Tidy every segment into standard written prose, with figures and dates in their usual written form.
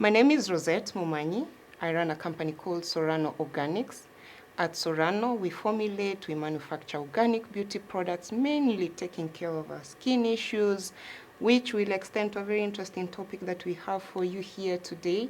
My name is Rossete Momanyi. I run a company called Sorano Organics. At Sorano, we formulate, we manufacture organic beauty products, mainly taking care of our skin issues, which will extend to a very interesting topic that we have for you here today.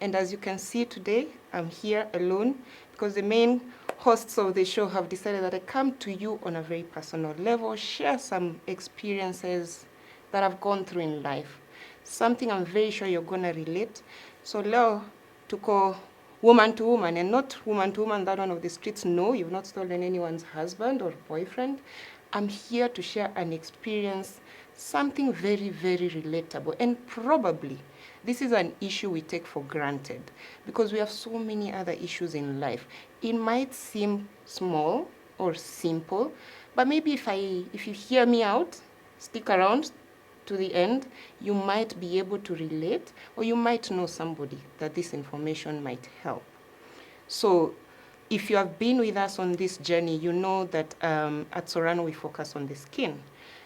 And as you can see today, I'm here alone because the main hosts of the show have decided that I come to you on a very personal level, share some experiences that I've gone through in life. Something I'm very sure you're going to relate. So leo tuko woman to woman, and not woman to woman that one of the streets. No, you've not stolen anyone's husband or boyfriend. I'm here to share an experience, something very, very relatable. And probably this is an issue we take for granted because we have so many other issues in life. It might seem small or simple, but maybe if you hear me out, stick around to the end, you might be able to relate, or you might know somebody that this information might help. So if you have been with us on this journey, you know that at Sorano we focus on the skin.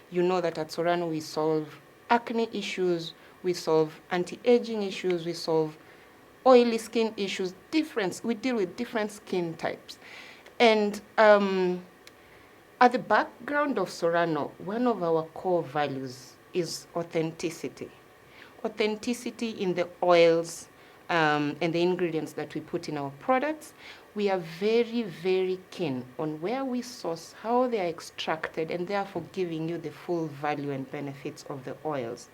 You know that at Sorano we solve acne issues, we solve anti-aging issues, we solve oily skin issues, we deal with different skin types. And at the background of Sorano, one of our core values is authenticity. Authenticity in the oils and the ingredients that we put in our products. We are very, very keen on where we source, how they are extracted, and therefore giving you the full value and benefits of the oils.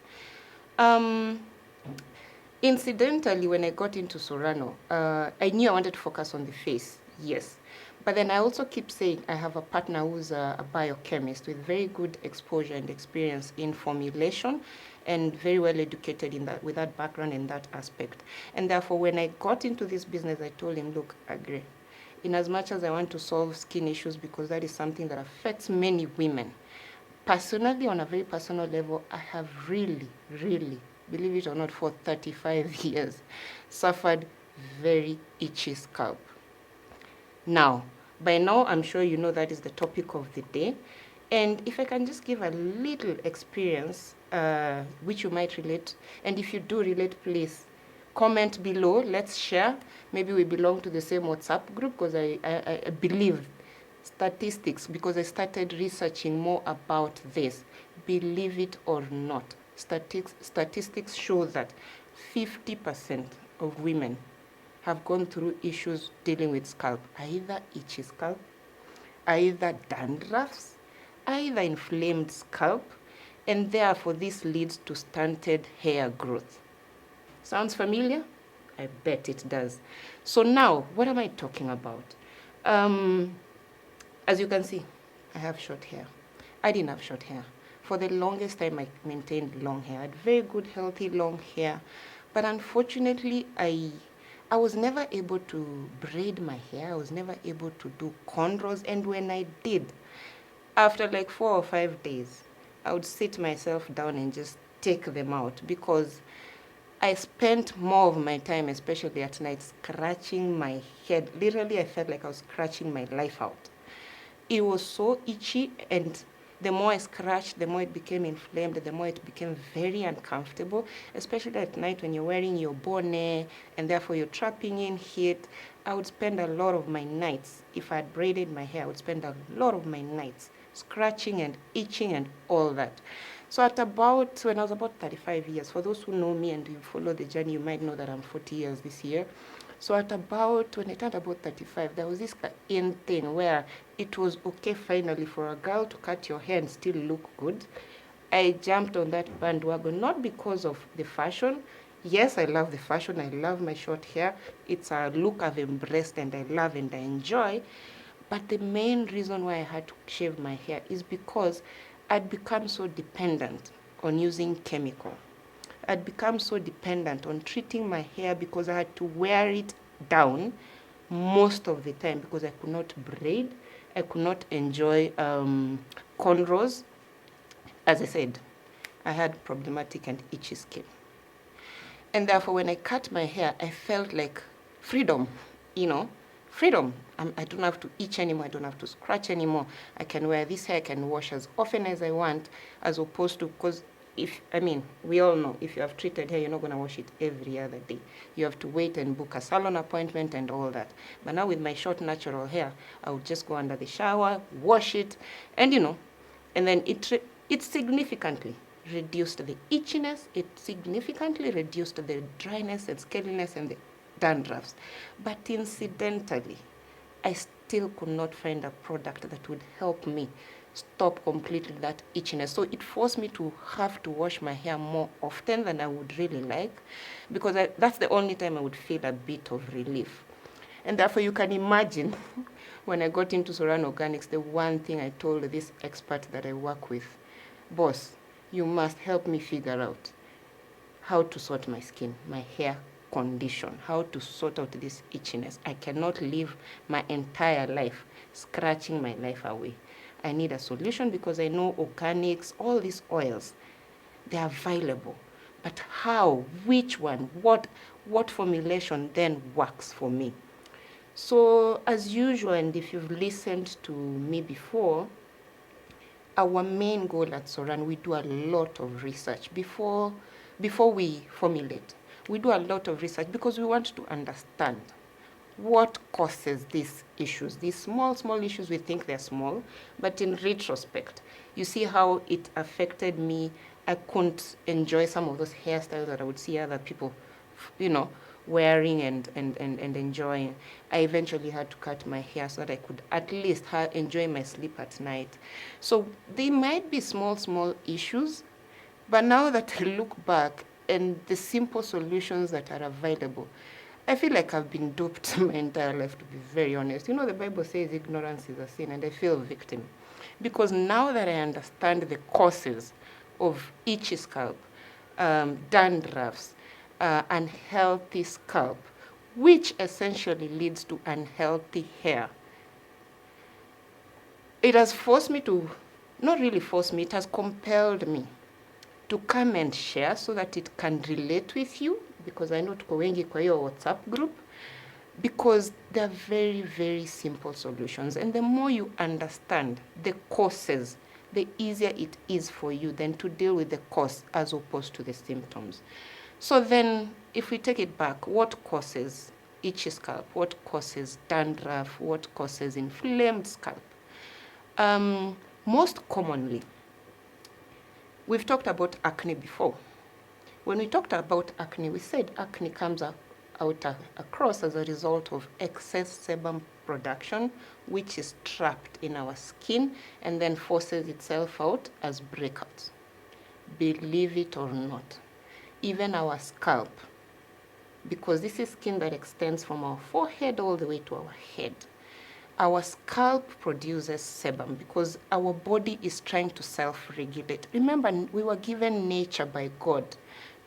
Incidentally, when I got into Sorano, I knew I wanted to focus on the face, yes. But then I also keep saying I have a partner who's a biochemist with very good exposure and experience in formulation and very well educated in that, with that background in that aspect. And therefore, when I got into this business, I told him, look, agree. In as much as I want to solve skin issues, because that is something that affects many women. Personally, on a very personal level, I have really, really, believe it or not, for 35 years, suffered very itchy scalp. Now, by now, I'm sure you know that is the topic of the day. And if I can just give a little experience, which you might relate, and if you do relate, please comment below. Let's share. Maybe we belong to the same WhatsApp group, because I believe statistics, because I started researching more about this. Believe it or not, statistics show that 50% of women have gone through issues dealing with scalp, either itchy scalp, either dandruffs, either inflamed scalp, and therefore this leads to stunted hair growth. Sounds familiar? I bet it does. So now, what am I talking about? As you can see, I have short hair. I didn't have short hair. For the longest time, I maintained long hair. I had very good, healthy, long hair. But unfortunately, I was never able to braid my hair. I was never able to do cornrows. And when I did, after like 4 or 5 days, I would sit myself down and just take them out, because I spent more of my time, especially at night, scratching my head. Literally, I felt like I was scratching my life out. It was so itchy, and the more I scratched, the more it became inflamed, the more it became very uncomfortable, especially at night when you're wearing your bonnet and therefore you're trapping in heat. I would spend a lot of my nights, if I had braided my hair, I would spend a lot of my nights scratching and itching and all that. So when I was about 35 years, for those who know me and you follow the journey, you might know that I'm 40 years this year. So when I turned about 35, there was this in thing where it was okay finally for a girl to cut your hair and still look good. I jumped on that bandwagon, not because of the fashion. Yes, I love the fashion. I love my short hair. It's a look I've embraced and I love and I enjoy. But the main reason why I had to shave my hair is because I'd become so dependent on using chemical. I'd become so dependent on treating my hair because I had to wear it down most of the time because I could not braid. I could not enjoy cornrows. As I said, I had problematic and itchy skin. And therefore, when I cut my hair, I felt like freedom, freedom. I don't have to itch anymore. I don't have to scratch anymore. I can wear this hair. I can wash as often as I want, as opposed to, because we all know if you have treated hair, you're not going to wash it every other day. You have to wait and book a salon appointment and all that. But now with my short natural hair, I would just go under the shower, wash it, and and then it significantly reduced the itchiness, it significantly reduced the dryness and scaliness and the dandruffs. But incidentally, I still could not find a product that would help me stop completely that itchiness. So it forced me to have to wash my hair more often than I would really like, because that's the only time I would feel a bit of relief. And therefore, you can imagine when I got into Sorano Organics, the one thing I told this expert that I work with, boss, you must help me figure out how to sort my skin, my hair condition, how to sort out this itchiness. I cannot live my entire life scratching my life away. I need a solution, because I know organics, all these oils, they're available. But how, which one, what formulation then works for me? So as usual, and if you've listened to me before, our main goal at Sorano, we do a lot of research before we formulate. We do a lot of research because we want to understand what causes these issues, these small issues. We think they're small, but in retrospect, you see how it affected me. I couldn't enjoy some of those hairstyles that I would see other people, wearing and enjoying. I eventually had to cut my hair so that I could at least enjoy my sleep at night. So they might be small issues, but now that I look back and the simple solutions that are available, I feel like I've been duped my entire life, to be very honest. The Bible says ignorance is a sin, and I feel a victim. Because now that I understand the causes of itchy scalp, dandruffs, unhealthy scalp, which essentially leads to unhealthy hair, it has forced me to, not really forced me, it has compelled me to come and share so that it can relate with you, because I know tuko wengi kwa hiyo WhatsApp group, because they're very, very simple solutions. And the more you understand the causes, the easier it is for you then to deal with the cause as opposed to the symptoms. So then, if we take it back, what causes itchy scalp? What causes dandruff? What causes inflamed scalp? Most commonly, we've talked about acne before. When we talked about acne, we said acne comes across as a result of excess sebum production, which is trapped in our skin and then forces itself out as breakouts. Believe it or not, even our scalp, because this is skin that extends from our forehead all the way to our head, our scalp produces sebum because our body is trying to self-regulate. Remember, we were given nature by God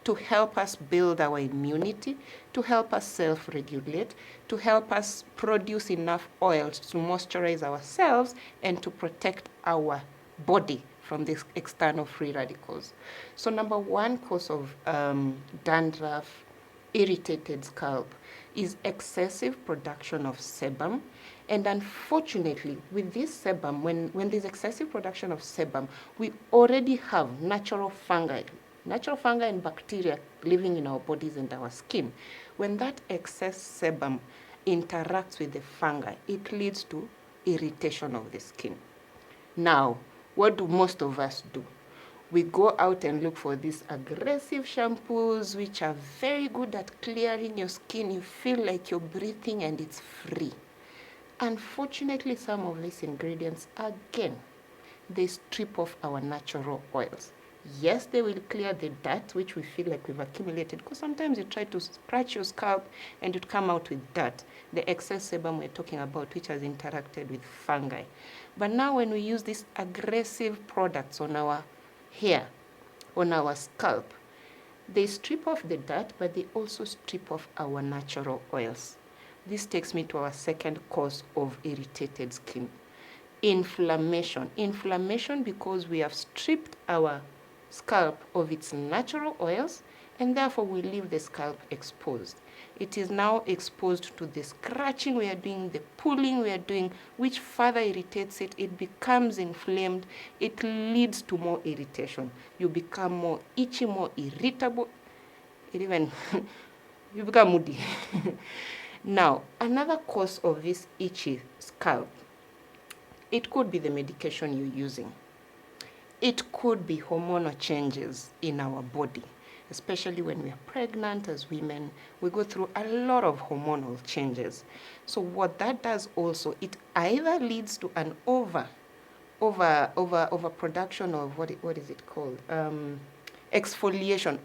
to help us build our immunity, to help us self-regulate, to help us produce enough oils to moisturize ourselves and to protect our body from these external free radicals. So number one cause of dandruff, irritated scalp, is excessive production of sebum. And unfortunately, with this sebum, when there's excessive production of sebum, we already have natural fungi and bacteria living in our bodies and our skin. When that excess sebum interacts with the fungi, it leads to irritation of the skin. Now, what do most of us do? We go out and look for these aggressive shampoos, which are very good at clearing your skin. You feel like you're breathing and it's free. Unfortunately, some of these ingredients, again, they strip off our natural oils. Yes, they will clear the dirt, which we feel like we've accumulated, because sometimes you try to scratch your scalp and it come out with dirt, the excess sebum we're talking about, which has interacted with fungi. But now when we use these aggressive products on our hair, on our scalp, they strip off the dirt, but they also strip off our natural oils. This takes me to our second cause of irritated skin. Inflammation. Inflammation because we have stripped our scalp of its natural oils and therefore we leave the scalp exposed. It is now exposed to the scratching we are doing, the pulling we are doing, which further irritates it. It becomes inflamed. It leads to more irritation. You become more itchy, more irritable. It even, you become moody. Now, another cause of this itchy scalp, it could be the medication you're using. It could be hormonal changes in our body, especially when we are pregnant as women. We go through a lot of hormonal changes. So what that does also, it either leads to an overproduction of what is it called? Exfoliation.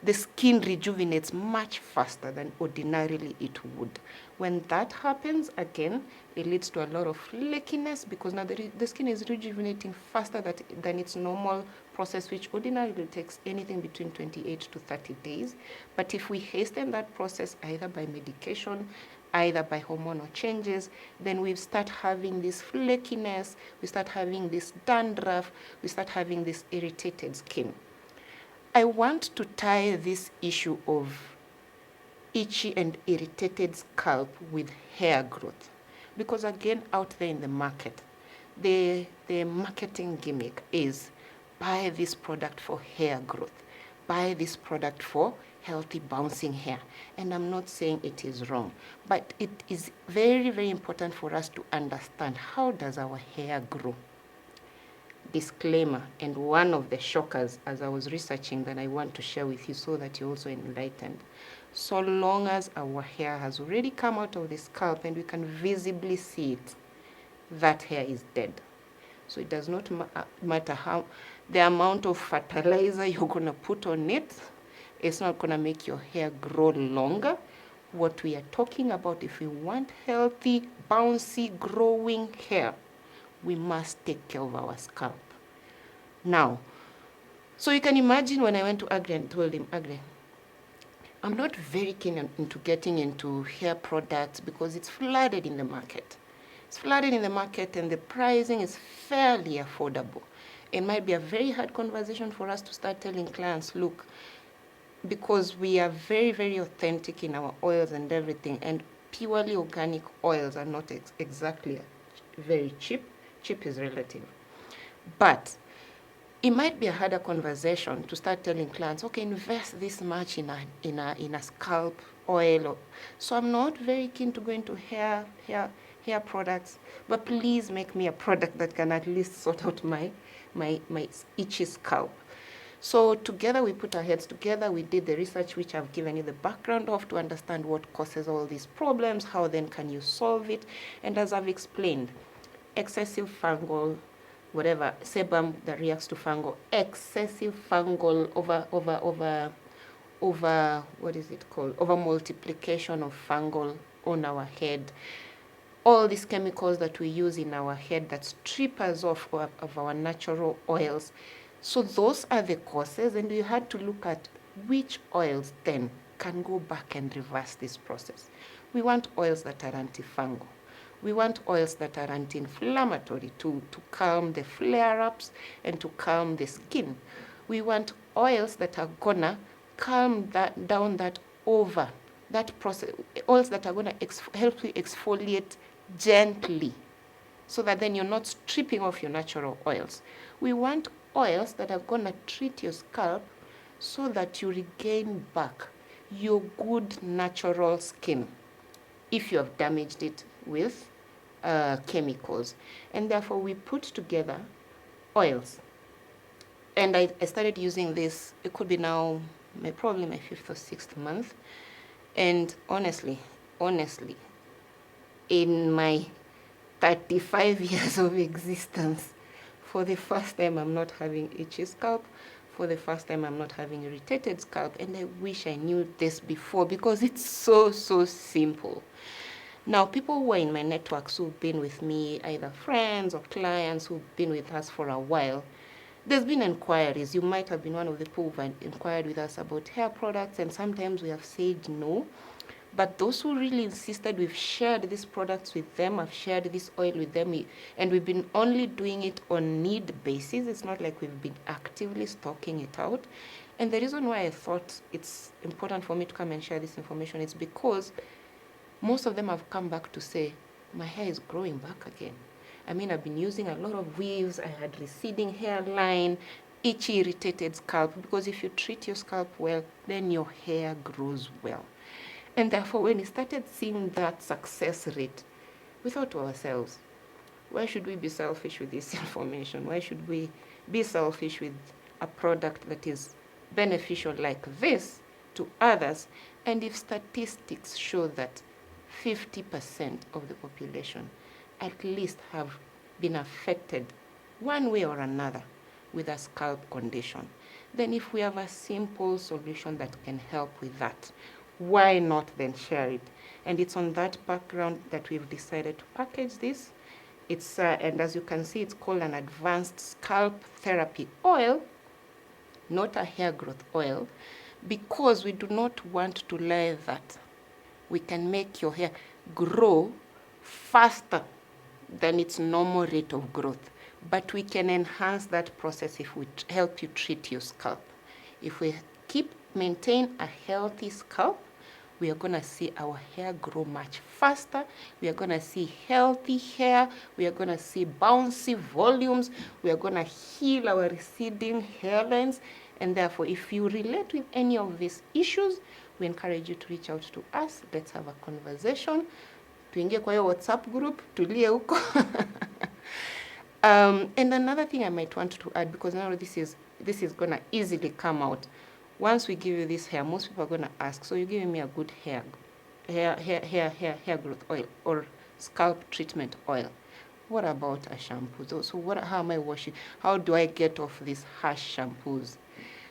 The skin rejuvenates much faster than ordinarily it would. When that happens, again, it leads to a lot of flakiness because now the skin is rejuvenating faster than its normal process, which ordinarily takes anything between 28 to 30 days. But if we hasten that process either by medication, either by hormonal changes, then we start having this flakiness, we start having this dandruff, we start having this irritated skin. I want to tie this issue of itchy and irritated scalp with hair growth. Because again, out there in the market, the marketing gimmick is buy this product for hair growth, buy this product for healthy bouncing hair. And I'm not saying it is wrong, but it is very, very important for us to understand how does our hair grow. Disclaimer, and one of the shockers as I was researching that I want to share with you so that you're also enlightened. So long as our hair has already come out of the scalp and we can visibly see it, that hair is dead. So it does not matter how the amount of fertilizer you're going to put on it, it's not going to make your hair grow longer. What we are talking about, if we want healthy, bouncy, growing hair, we must take care of our scalp. Now, so you can imagine when I went to Agri and told him, Agri, I'm not very keen into getting into hair products because it's flooded in the market. It's flooded in the market and the pricing is fairly affordable. It might be a very hard conversation for us to start telling clients, look, because we are very, very authentic in our oils and everything, and purely organic oils are not exactly very cheap. Cheap is relative. But it might be a harder conversation to start telling clients, okay, invest this much in a scalp oil. So I'm not very keen to go into hair products, but please make me a product that can at least sort out my itchy scalp. So together we put our heads together, we did the research which I've given you the background of to understand what causes all these problems, how then can you solve it. And as I've explained, excessive fungal, whatever, sebum that reacts to fungal, excessive fungal what is it called? Over multiplication of fungal on our head. All these chemicals that we use in our head that strip us off of our natural oils. So those are the causes, and we had to look at which oils then can go back and reverse this process. We want oils that are antifungal. We want oils that are anti-inflammatory to calm the flare-ups and to calm the skin. We want oils that are gonna calm down that process, oils that are gonna help you exfoliate gently so that then you're not stripping off your natural oils. We want oils that are gonna treat your scalp so that you regain back your good natural skin if you have damaged it with chemicals. And therefore we put together oils. And I started using this, it could be now probably my 5th or 6th month. And honestly, in my 35 years of existence, for the first time I'm not having itchy scalp. For the first time I'm not having irritated scalp. And I wish I knew this before because it's so simple. Now, people who are in my networks who've been with me, either friends or clients who've been with us for a while, there's been inquiries. You might have been one of the people who've inquired with us about hair products, and sometimes we have said no. But those who really insisted, we've shared these products with them, I've shared this oil with them, and we've been only doing it on need basis. It's not like we've been actively stocking it out. And the reason why I thought it's important for me to come and share this information is because most of them have come back to say, my hair is growing back again. I mean, I've been using a lot of weaves, I had receding hairline, itchy, irritated scalp, because if you treat your scalp well, then your hair grows well. And therefore, when we started seeing that success rate, we thought to ourselves, why should we be selfish with this information? Why should we be selfish with a product that is beneficial like this to others? And if statistics show that 50% of the population at least have been affected one way or another with a scalp condition, then if we have a simple solution that can help with that, why not then share it? And it's on that background that we've decided to package this. It's and as you can see, it's called an advanced scalp therapy oil, not a hair growth oil, because we do not want to lie that we can make your hair grow faster than its normal rate of growth. But we can enhance that process if we help you treat your scalp. If we maintain a healthy scalp, we are going to see our hair grow much faster. We are going to see healthy hair. We are going to see bouncy volumes. We are going to heal our receding hairlines. And therefore, if you relate with any of these issues, we encourage you to reach out to us. Let's have a conversation. Tuingie kwa hiyo WhatsApp group, tulie huko. And another thing I might want to add, because now this is going to easily come out. Once we give you this hair, most people are going to ask, so you're giving me a good hair growth oil or scalp treatment oil. What about a shampoo? So how am I washing? How do I get off these harsh shampoos?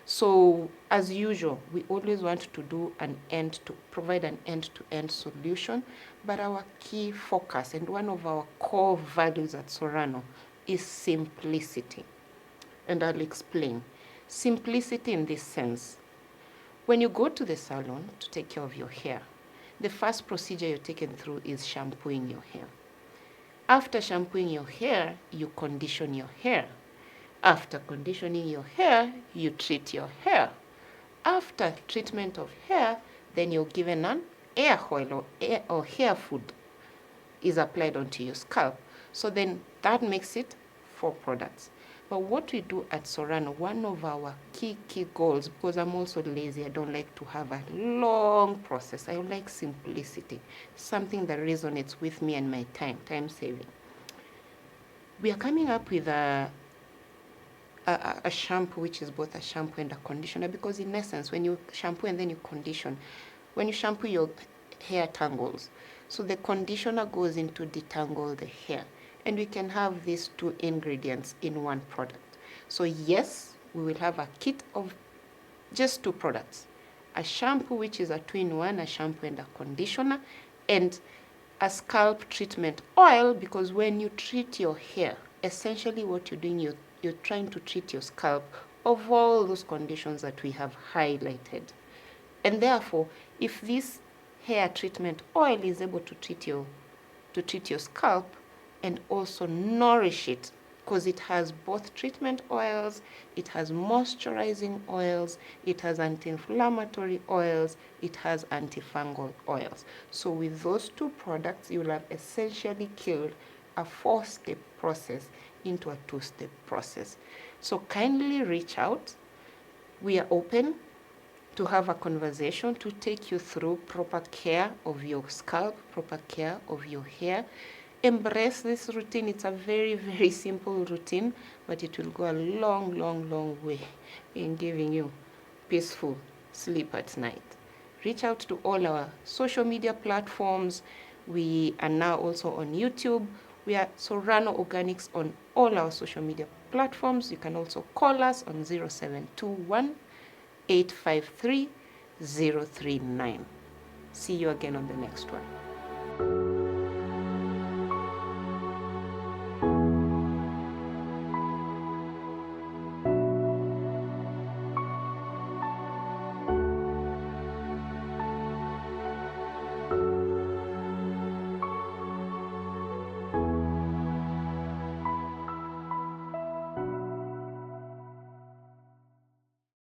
So as usual, we always want to provide an end-to-end solution, but our key focus and one of our core values at Sorano is simplicity. And I'll explain. Simplicity in this sense. When you go to the salon to take care of your hair, the first procedure you're taken through is shampooing your hair. After shampooing your hair, you condition your hair. After conditioning your hair, you treat your hair. After treatment of hair, then you're given an hair oil or hair food is applied onto your scalp. So then that makes it 4 products. But what we do at Sorano, one of our key goals, because I'm also lazy, I don't like to have a long process. I like simplicity, something that resonates with me and my time saving. We are coming up with a shampoo, which is both a shampoo and a conditioner, because in essence, when you shampoo and then you condition, when you shampoo, your hair tangles. So the conditioner goes in to detangle the hair. And we can have these 2 ingredients in one product. So yes, we will have a kit of just 2 products. A shampoo, which is a 2-in-1, a shampoo and a conditioner, and a scalp treatment oil, because when you treat your hair, essentially what you're doing, you're trying to treat your scalp of all those conditions that we have highlighted. And therefore, if this hair treatment oil is able to treat your scalp, and also nourish it, because it has both treatment oils, it has moisturizing oils, it has anti-inflammatory oils, it has antifungal oils. So with those 2 products, you will have essentially killed a 4-step process into a 2-step process. So kindly reach out. We are open to have a conversation to take you through proper care of your scalp, proper care of your hair. Embrace this routine. It's a very, very simple routine, but it will go a long way in giving you peaceful sleep at night. Reach out to all our social media platforms. We are now also on YouTube. We are Sorano Organics on all our social media platforms. You can also call us on 0721 853 039. See you again on the next one.